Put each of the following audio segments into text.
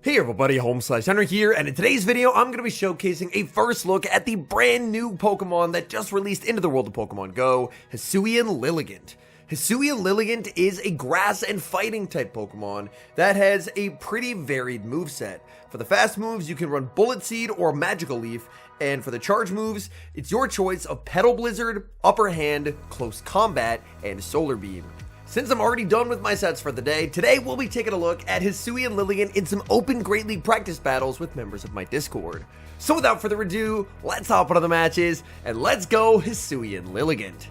Hey everybody, HomeSliceHenry here, and in today's video, I'm going to be showcasing a first look at the brand new Pokemon that just released into the world of Pokemon Go, Hisuian Lilligant. Hisuian Lilligant is a grass and fighting type Pokemon that has a pretty varied moveset. For the fast moves, you can run Bullet Seed or Magical Leaf, and for the charge moves, it's your choice of Petal Blizzard, Upper Hand, Close Combat, and Solar Beam. Since I'm already done with my sets for the day, today we'll be taking a look at Hisuian Lilligant in some open Great League practice battles with members of my Discord. So without further ado, let's hop into the matches, and let's go Hisuian Lilligant.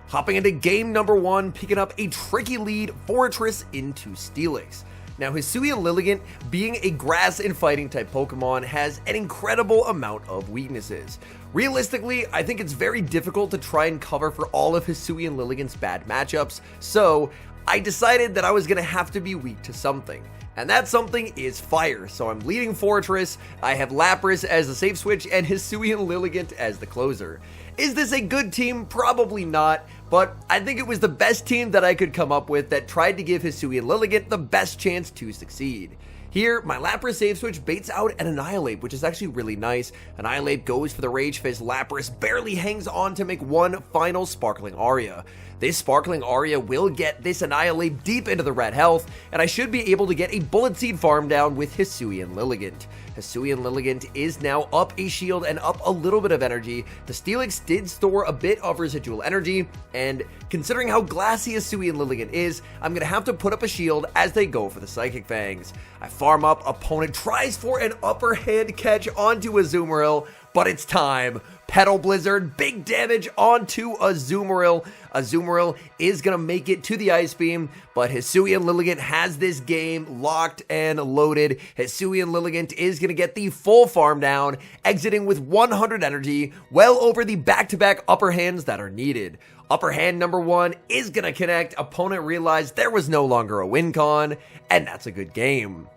Hopping into game number 1, picking up a tricky lead, Fortress into Steelix. Now Hisuian Lilligant, being a grass and fighting type Pokemon, has an incredible amount of weaknesses. Realistically, I think it's very difficult to try and cover for all of Hisuian Lilligant's bad matchups, so I decided that I was going to have to be weak to something. And that something is fire, so I'm leading Fortress, I have Lapras as the safe switch, and Hisuian Lilligant as the closer. Is this a good team? Probably not, but I think it was the best team that I could come up with that tried to give Hisuian Lilligant the best chance to succeed. Here, my Lapras save switch baits out an Annihilate, which is actually really nice. Annihilate goes for the Rage Fist. Lapras barely hangs on to make one final Sparkling Aria. This Sparkling Aria will get this Annihilate deep into the red health, and I should be able to get a Bullet Seed farm down with Hisuian Lilligant. Hisuian Lilligant is now up a shield and up a little bit of energy. The Steelix did store a bit of residual energy, and considering how glassy Hisuian Lilligant is, I'm going to have to put up a shield as they go for the Psychic Fangs. I farm up, opponent tries for an upper hand catch onto Azumarill, but it's time. Petal Blizzard, big damage onto Azumarill. Azumarill is going to make it to the Ice Beam, but Hisuian Lilligant has this game locked and loaded. Hisuian Lilligant is going to get the full farm down, exiting with 100 energy, well over the back-to-back upper hands that are needed. Upper hand number 1 is going to connect. Opponent realized there was no longer a win con, and that's a good game.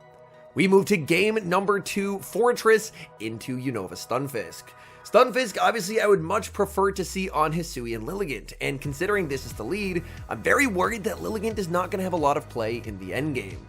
We move to game number 2, Fortress into Unova Stunfisk. Stunfisk, obviously, I would much prefer to see on Hisuian Lilligant, and considering this is the lead, I'm very worried that Lilligant is not going to have a lot of play in the endgame.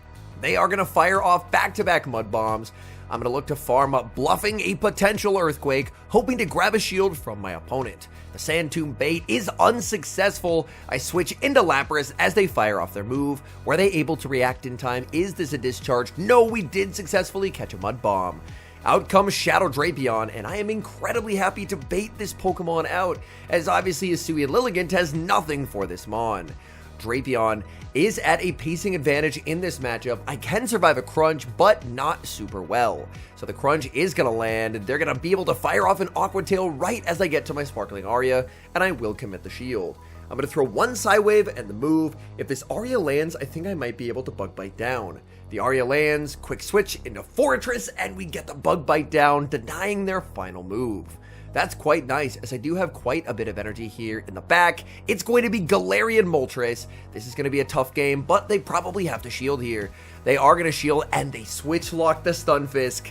They are going to fire off back-to-back Mud Bombs. I'm going to look to farm up, bluffing a potential Earthquake, hoping to grab a shield from my opponent. The Sand Tomb bait is unsuccessful. I switch into Lapras as they fire off their move. Were they able to react in time? Is this a discharge? No, we did successfully catch a Mud Bomb. Out comes Shadow Drapion, and I am incredibly happy to bait this Pokemon out, as obviously Hisuian Lilligant has nothing for this Mon. Drapion is at a pacing advantage in this matchup. I can survive a Crunch, but not super well. So the Crunch is going to land, and they're going to be able to fire off an Aqua Tail right as I get to my Sparkling Aria, and I will commit the shield. I'm going to throw one Psywave and the move. If this Aria lands, I think I might be able to Bug Bite down. The Aria lands, quick switch into Fortress, and we get the Bug Bite down, denying their final move. That's quite nice, as I do have quite a bit of energy here in the back. It's going to be Galarian Moltres. This is going to be a tough game, but they probably have to shield here. They are going to shield, and they switch lock the Stunfisk.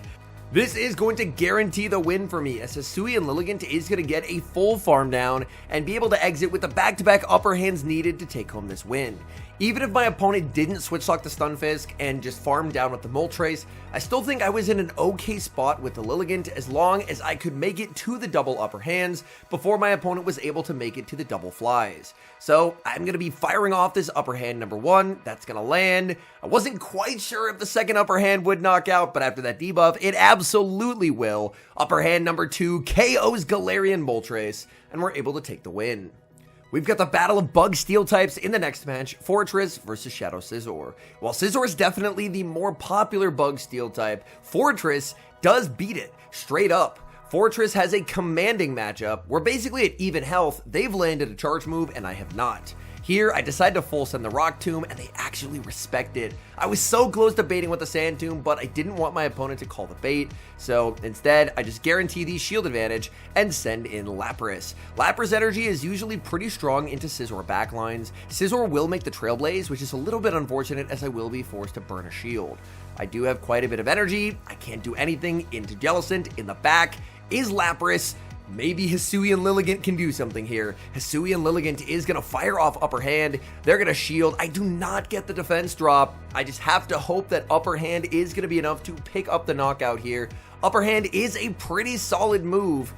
This is going to guarantee the win for me, as Hisuian Lilligant is going to get a full farm down and be able to exit with the back-to-back upper hands needed to take home this win. Even if my opponent didn't switch lock the Stunfisk and just farm down with the Moltres, I still think I was in an okay spot with the Lilligant as long as I could make it to the double upper hands before my opponent was able to make it to the double flies. So I'm going to be firing off this upper hand number 1. That's going to land. I wasn't quite sure if the second upper hand would knock out, but after that debuff, it absolutely will. Upper hand number 2 KOs Galarian Moltres, and we're able to take the win. We've got the battle of Bug Steel types in the next match, Fortress versus Shadow Scizor. While Scizor is definitely the more popular Bug Steel type, Fortress does beat it, straight up. Fortress has a commanding matchup. We're basically at even health. They've landed a charge move, and I have not. Here, I decide to full send the Rock Tomb, and they actually respect it. I was so close to baiting with the Sand Tomb, but I didn't want my opponent to call the bait, so instead, I just guarantee the shield advantage and send in Lapras. Lapras energy is usually pretty strong into Scizor backlines. Scizor will make the Trailblaze, which is a little bit unfortunate as I will be forced to burn a shield. I do have quite a bit of energy. I can't do anything into Jellicent. In the back is Lapras. Maybe Hisuian Lilligant can do something here. Hisuian Lilligant is going to fire off Upper Hand. They're going to shield. I do not get the defense drop. I just have to hope that Upper Hand is going to be enough to pick up the knockout here. Upper Hand is a pretty solid move.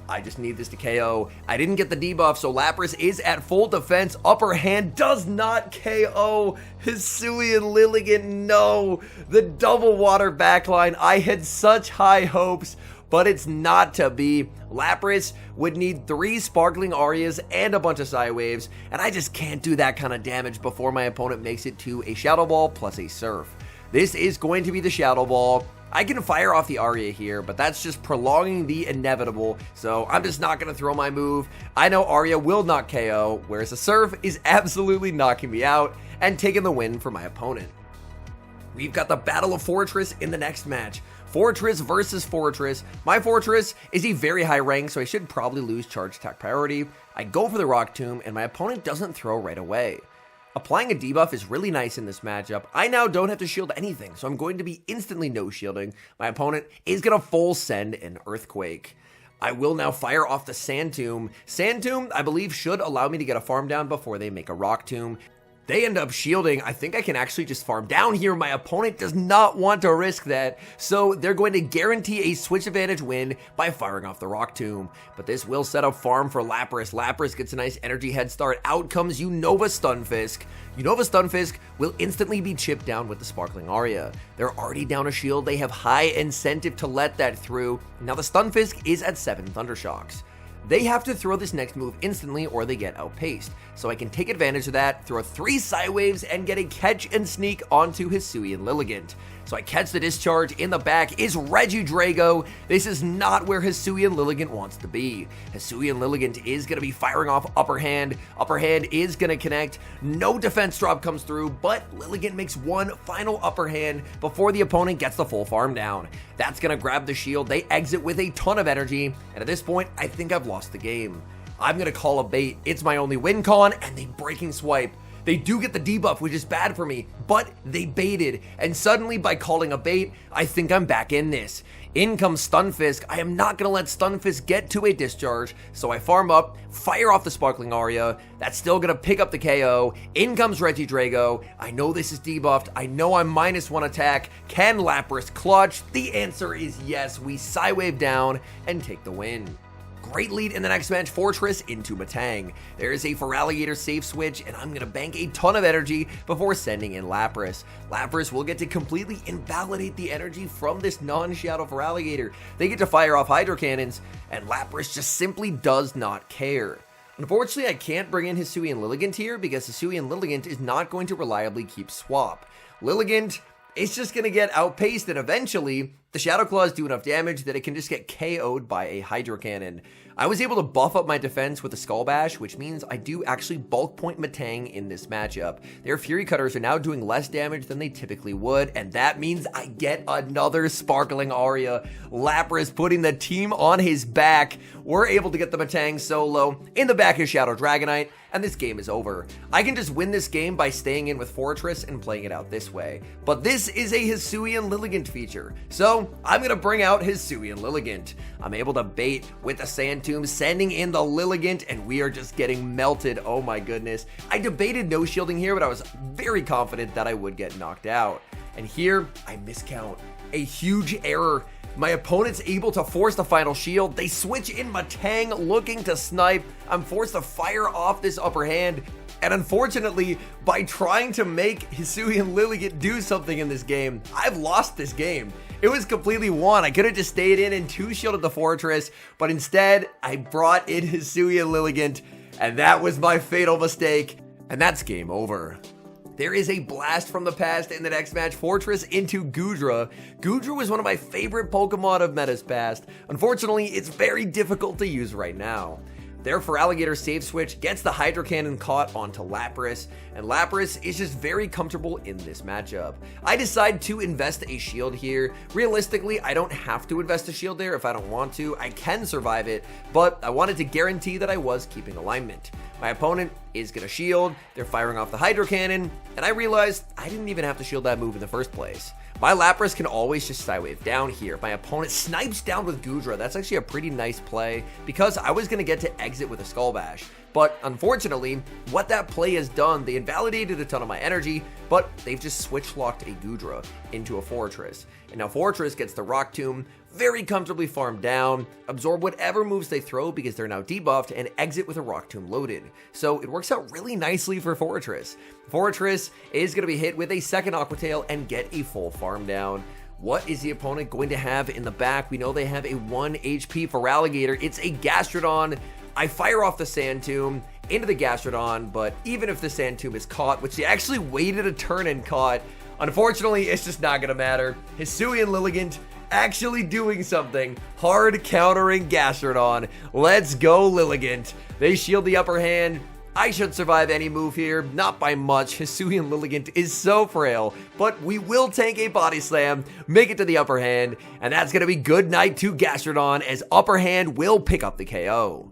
I just need this to KO. I didn't get the debuff, so Lapras is at full defense. Upper Hand does not KO Hisuian Lilligant. No, the double water backline. I had such high hopes, but it's not to be. Lapras would need 3 Sparkling Arias and a bunch of Psy Waves, and I just can't do that kind of damage before my opponent makes it to a Shadow Ball plus a Surf. This is going to be the Shadow Ball. I can fire off the Aria here, but that's just prolonging the inevitable, so I'm just not going to throw my move. I know Aria will not KO, whereas the Surf is absolutely knocking me out and taking the win for my opponent. We've got the Battle of Fortress in the next match. Fortress versus Fortress. My Fortress is a very high rank, so I should probably lose charge attack priority. I go for the Rock Tomb, and my opponent doesn't throw right away. Applying a debuff is really nice in this matchup. I now don't have to shield anything, so I'm going to be instantly no shielding. My opponent is going to full send an Earthquake. I will now fire off the Sand Tomb. Sand Tomb, I believe, should allow me to get a farm down before they make a Rock Tomb. They end up shielding. I think I can actually just farm down here. My opponent does not want to risk that, so they're going to guarantee a switch advantage win by firing off the Rock Tomb. But this will set up farm for Lapras. Lapras gets a nice energy head start. Out comes Unova Stunfisk. Unova Stunfisk will instantly be chipped down with the Sparkling Aria. They're already down a shield. They have high incentive to let that through. Now the Stunfisk is at 7 Thundershocks. They have to throw this next move instantly or they get outpaced. So I can take advantage of that, throw 3 Psy Waves, and get a catch and sneak onto Hisuian Lilligant. So I catch the discharge. In the back is Regidrago. This is not where Hisuian Lilligant wants to be. Hisuian Lilligant is going to be firing off Upper Hand. Upper Hand is going to connect. No defense drop comes through, but Lilligant makes one final Upper Hand before the opponent gets the full farm down. That's going to grab the shield. They exit with a ton of energy, and at this point, I think I've lost the game. I'm going to call a bait. It's my only win con, and they Breaking Swipe. They do get the debuff, which is bad for me, but they baited, and suddenly by calling a bait, I think I'm back in this. In comes Stunfisk. I am not going to let Stunfisk get to a discharge, so I farm up, fire off the Sparkling Aria. That's still going to pick up the KO. In comes Regidrago. I know this is debuffed. I know I'm -1 attack. Can Lapras clutch? The answer is yes. We Psy Wave down and take the win. Great lead in the next match, Fortress into Matang. There is a Feraligatr safe switch, and I'm going to bank a ton of energy before sending in Lapras. Lapras will get to completely invalidate the energy from this non-Shadow Feraligatr. They get to fire off Hydro Cannons, and Lapras just simply does not care. Unfortunately, I can't bring in Hisuian Lilligant here because Hisuian Lilligant is not going to reliably keep swap. Lilligant is just going to get outpaced, and eventually the Shadow Claws do enough damage that it can just get KO'd by a Hydro Cannon. I was able to buff up my defense with a Skull Bash, which means I do actually bulk point Matang in this matchup. Their Fury Cutters are now doing less damage than they typically would, and that means I get another Sparkling Aria. Lapras putting the team on his back. We're able to get the Matang solo. In the back is Shadow Dragonite, and this game is over. I can just win this game by staying in with Fortress and playing it out this way. But this is a Hisuian Lilligant feature, so I'm going to bring out Hisuian Lilligant. I'm able to bait with the Sand Tomb, sending in the Lilligant, and we are just getting melted. Oh my goodness. I debated no shielding here, but I was very confident that I would get knocked out. And here, I miscount. A huge error. My opponent's able to force the final shield. They switch in Matang looking to snipe. I'm forced to fire off this Upper Hand. And unfortunately, by trying to make Hisuian Lilligant do something in this game, I've lost this game. It was completely won. I could have just stayed in and 2-shielded the Fortress, but instead, I brought in Hisuian Lilligant, and that was my fatal mistake, and that's game over. There is a blast from the past in the next match, Fortress into Goodra. Goodra was one of my favorite Pokemon of Meta's past. Unfortunately, it's very difficult to use right now. Their Feraligatr save switch gets the Hydro Cannon caught onto Lapras, and Lapras is just very comfortable in this matchup. I decide to invest a shield here. Realistically, I don't have to invest a shield there if I don't want to. I can survive it, but I wanted to guarantee that I was keeping alignment. My opponent is going to shield, they're firing off the Hydro Cannon, and I realized I didn't even have to shield that move in the first place. My Lapras can always just Psywave down here. My opponent snipes down with Goodra. That's actually a pretty nice play because I was going to get to exit with a Skull Bash. But unfortunately, what that play has done, they invalidated a ton of my energy, but they've just switch locked a Goodra into a Fortress. And now Fortress gets the Rock Tomb, very comfortably farmed down, absorb whatever moves they throw because they're now debuffed, and exit with a Rock Tomb loaded. So it works out really nicely for Fortress. Fortress is going to be hit with a second Aqua Tail and get a full farm down. What is the opponent going to have in the back? We know they have a 1 HP for Alligator. It's a Gastrodon. I fire off the Sand Tomb into the Gastrodon, but even if the Sand Tomb is caught, which they actually waited a turn and caught, unfortunately, it's just not going to matter. Hisuian Lilligant actually doing something, hard countering Gastrodon. Let's go, Lilligant. They shield the upper hand. I should survive any move here, not by much. Hisuian Lilligant is so frail, but we will tank a Body Slam, make it to the upper hand, and that's going to be good night to Gastrodon as upper hand will pick up the KO.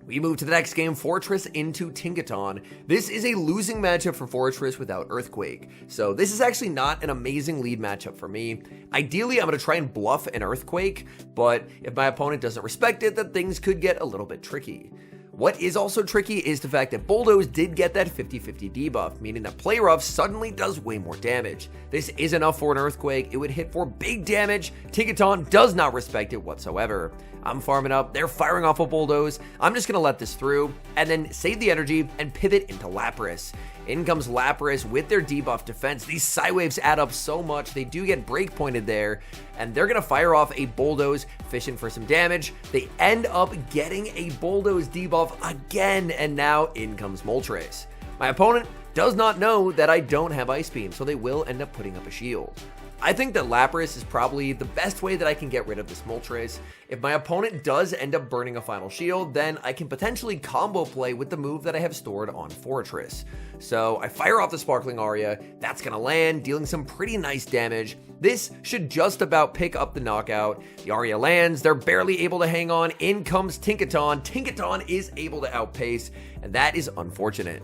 We move to the next game, Fortress into Tinkaton. This is a losing matchup for Fortress without Earthquake, so this is actually not an amazing lead matchup for me. Ideally, I'm going to try and bluff an Earthquake, but if my opponent doesn't respect it, then things could get a little bit tricky. What is also tricky is the fact that Bulldoze did get that 50-50 debuff, meaning that Play Rough suddenly does way more damage. This is enough for an Earthquake. It would hit for big damage. Tinkaton does not respect it whatsoever. I'm farming up. They're firing off a Bulldoze. I'm just going to let this through and then save the energy and pivot into Lapras. In comes Lapras with their debuff defense. These Psywaves add up so much. They do get break pointed there, and they're going to fire off a Bulldoze, fishing for some damage. They end up getting a Bulldoze debuff again, and now in comes Moltres. My opponent does not know that I don't have Ice Beam, so they will end up putting up a shield. I think that Lapras is probably the best way that I can get rid of this Moltres. If my opponent does end up burning a final shield, then I can potentially combo play with the move that I have stored on Fortress. So I fire off the Sparkling Aria, that's gonna land, dealing some pretty nice damage. This should just about pick up the knockout. The Aria lands, they're barely able to hang on, in comes Tinkaton. Tinkaton is able to outpace, and that is unfortunate.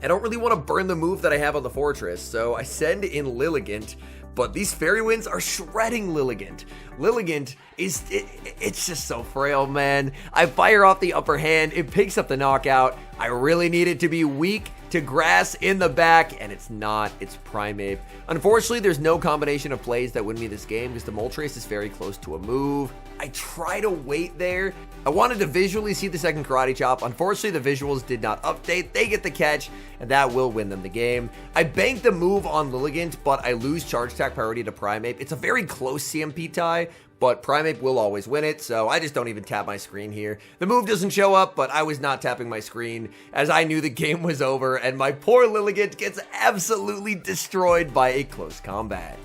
I don't really want to burn the move that I have on the Fortress, so I send in Lilligant, but these Fairy Winds are shredding Lilligant. Lilligant is, it's just so frail, man. I fire off the upper hand, it picks up the knockout. I really need it to be weak to Grass in the back, and it's not, it's Primeape. Unfortunately, there's no combination of plays that win me this game because the Moltres is very close to a move. I try to wait there. I wanted to visually see the second Karate Chop. Unfortunately, the visuals did not update. They get the catch, and that will win them the game. I bank the move on Lilligant, but I lose Charge Attack priority to Primeape. It's a very close CMP tie, but Primeape will always win it, so I just don't even tap my screen here. The move doesn't show up, but I was not tapping my screen as I knew the game was over, and my poor Lilligant gets absolutely destroyed by a close combat.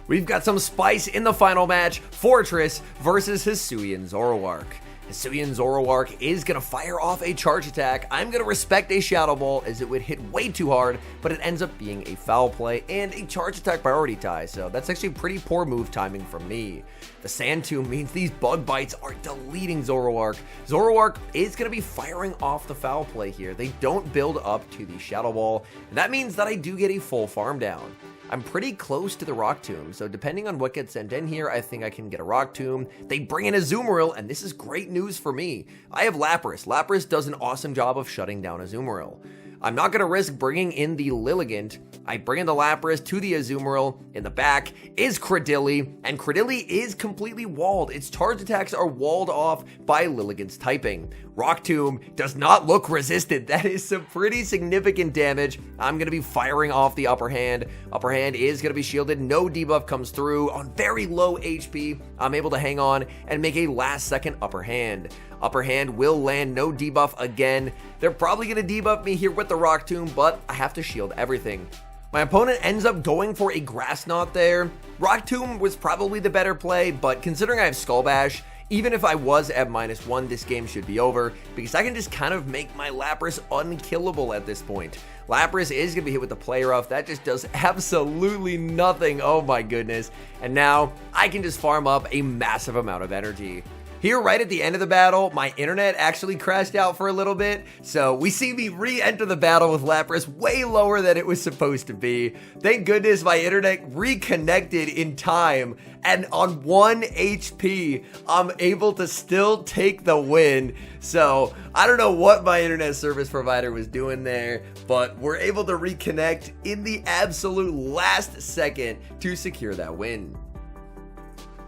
We've got some spice in the final match, Fortress versus Hisuian Zoroark. Hisuian Zoroark is going to fire off a charge attack. I'm going to respect a Shadow Ball as it would hit way too hard, but it ends up being a foul play and a charge attack priority tie, so that's actually pretty poor move timing from me. The Sand Tomb means these Bug Bites are deleting Zoroark. Zoroark is going to be firing off the foul play here. They don't build up to the Shadow Ball, and that means that I do get a full farm down. I'm pretty close to the Rock Tomb, so depending on what gets sent in here, I think I can get a Rock Tomb. They bring in a Azumarill, and this is great news for me. I have Lapras. Lapras does an awesome job of shutting down Azumarill. I'm not going to risk bringing in the Lilligant. I bring in the Lapras to the Azumarill. In the back is Credilli, and Credilli is completely walled. Its charge attacks are walled off by Lilligant's typing. Rock Tomb does not look resisted. That is some pretty significant damage. I'm going to be firing off the upper hand. Upper hand is going to be shielded. No debuff comes through. On very low HP, I'm able to hang on and make a last second upper hand. Upper hand will land, no debuff again. They're probably going to debuff me here with the Rock Tomb, but I have to shield everything. My opponent ends up going for a Grass Knot there. Rock Tomb was probably the better play, but considering I have Skull Bash, even if I was at -1, this game should be over, because I can just kind of make my Lapras unkillable at this point. Lapras is going to be hit with the Play Rough. That just does absolutely nothing. Oh my goodness. And now I can just farm up a massive amount of energy. Here, right at the end of the battle, my internet actually crashed out for a little bit, so we see me re-enter the battle with Lapras way lower than it was supposed to be. Thank goodness my internet reconnected in time, and on 1 HP, I'm able to still take the win. So, I don't know what my internet service provider was doing there, but we're able to reconnect in the absolute last second to secure that win.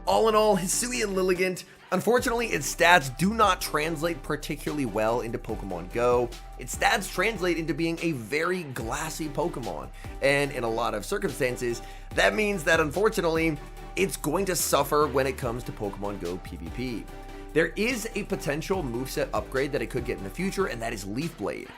All in all, Hisuian Lilligant, unfortunately, its stats do not translate particularly well into Pokemon Go. Its stats translate into being a very glassy Pokemon, and in a lot of circumstances, that means that unfortunately, it's going to suffer when it comes to Pokemon Go PvP. There is a potential moveset upgrade that it could get in the future, and that is Leaf Blade.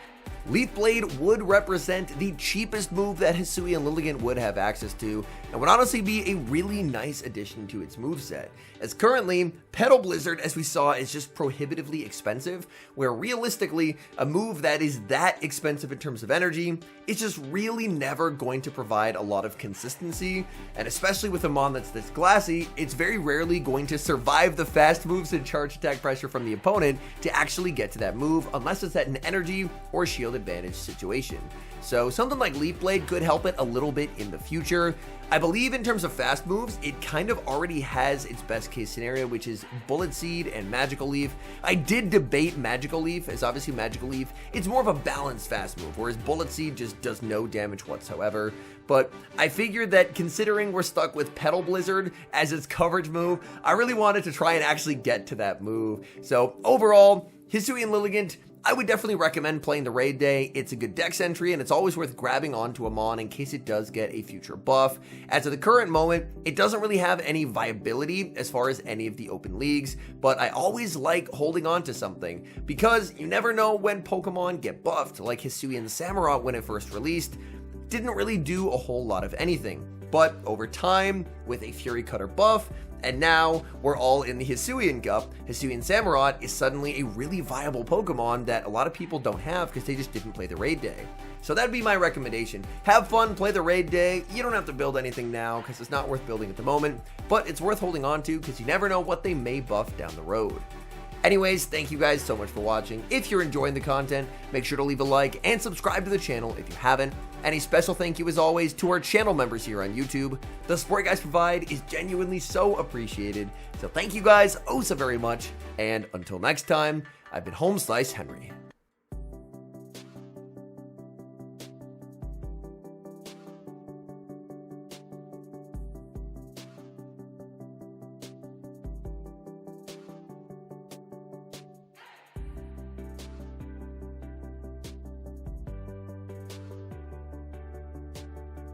Leaf Blade would represent the cheapest move that Hisuian Lilligant would have access to, and would honestly be a really nice addition to its moveset. As currently, Petal Blizzard, as we saw, is just prohibitively expensive, where realistically, a move that is that expensive in terms of energy is just really never going to provide a lot of consistency, and especially with a mon that's this glassy, it's very rarely going to survive the fast moves and charge attack pressure from the opponent to actually get to that move, unless it's at an energy or shield advantage situation. So something like Leaf Blade could help it a little bit in the future. I believe in terms of fast moves, it kind of already has its best case scenario, which is Bullet Seed and Magical Leaf. I did debate Magical Leaf, as obviously Magical Leaf, it's more of a balanced fast move, whereas Bullet Seed just does no damage whatsoever. But I figured that considering we're stuck with Petal Blizzard as its coverage move, I really wanted to try and actually get to that move. So overall, Hisuian Lilligant, I would definitely recommend playing the raid day. It's a good dex entry, and it's always worth grabbing onto a mon in case it does get a future buff. As of the current moment, it doesn't really have any viability as far as any of the open leagues, but I always like holding on to something because you never know when Pokemon get buffed, like Hisuian Samurott when it first released. Didn't really do a whole lot of anything, but over time, with a Fury Cutter buff, and now we're all in the Hisuian Cup, Hisuian Samurott is suddenly a really viable Pokemon that a lot of people don't have because they just didn't play the raid day. So that'd be my recommendation. Have fun, play the raid day. You don't have to build anything now because it's not worth building at the moment, but it's worth holding on to because you never know what they may buff down the road. Anyways, thank you guys so much for watching. If you're enjoying the content, make sure to leave a like and subscribe to the channel if you haven't. And a special thank you as always to our channel members here on YouTube. The support you guys provide is genuinely so appreciated. So thank you guys oh so very much. And until next time, I've been HomeSliceHenry.